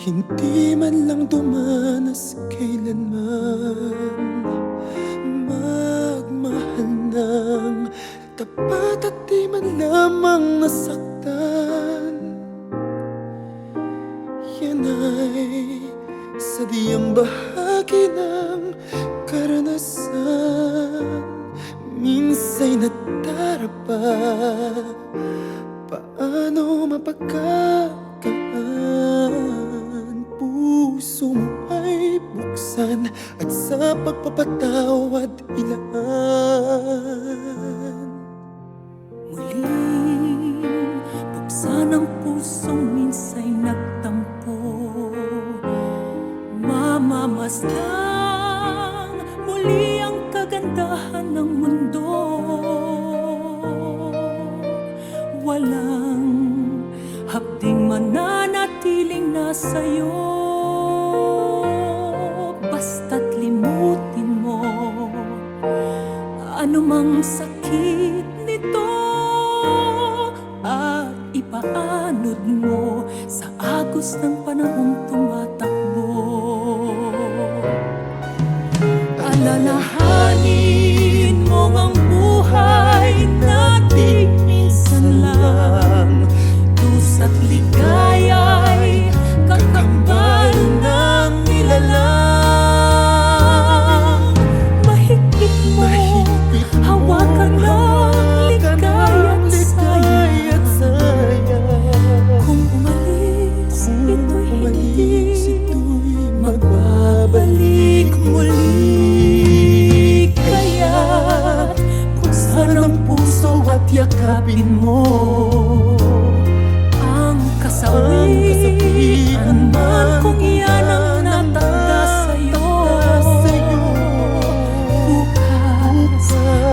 Hindi man lang dumanas kailanman magmahal ng tapat at di man lamang nasaktan. Yan ay sadyang bahagi ng karanasan. Minsa'y nadarapa, paano mapagkakaan? Puso mo ay buksan at sa pagpapatawad ilaan. Muling buksan ang pusong minsa'y nagtampo, mamamasdan muli ang kagandahan ng mundo. Walang hapding mananatiling nasa'yo, basta't limutin mo anumang sakit nito at ipaanod mo sa agos ng panahong tumatakbo. Alalahanin mo ang buhay nating minsan lang, dusa't ligaya'y kakambal ng nilalang. Mahigpit mo, hawakan ng ligaya't saya. Kung umalis, ito'y hindi magbabalik muli. Kaya't buksan ang puso at yakapin mo ang kasawian man kung iyan ang natanda sa'yo. Bukas,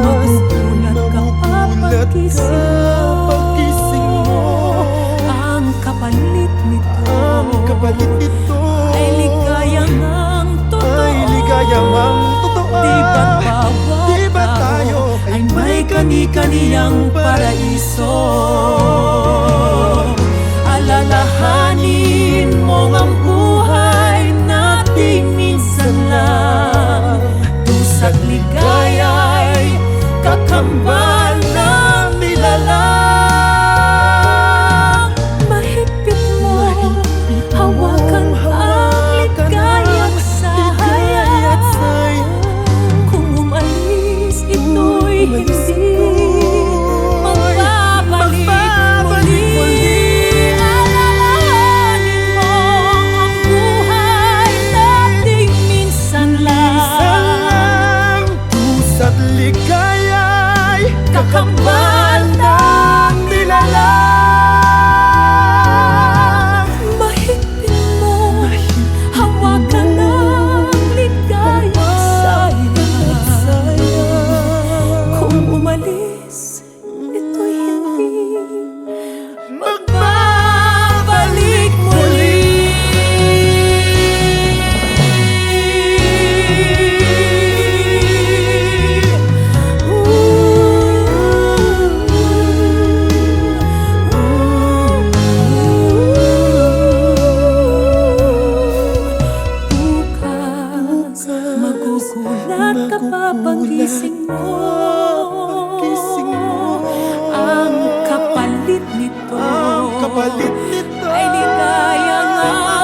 magugulat ka pa paggising mo. Ang kapalit nito ay ligayang ang totoo. Di ba't bawat tao ay may kani-kaniyang paraiso? Alalahanin mo ang buhay nating minsan lang, dusa't ligaya'y kakambal ng nilalang. Mahigpit mo, hawakan ang ligaya't saya. Kung umalis, ito'y hindi magbabalik muli. Alalahanin mo ang buhay nating minsan lang, Pusa't ligaya'y kakambal ng nilalang. Mahigpit mo, hawakan ang ligaya't saya. Kung umalis, ito'y hindi magbabalik muli. Bukas, magugulat ka pa paggising mo. Ang kapalit nito Ang kapalit nito ay ligaya nga.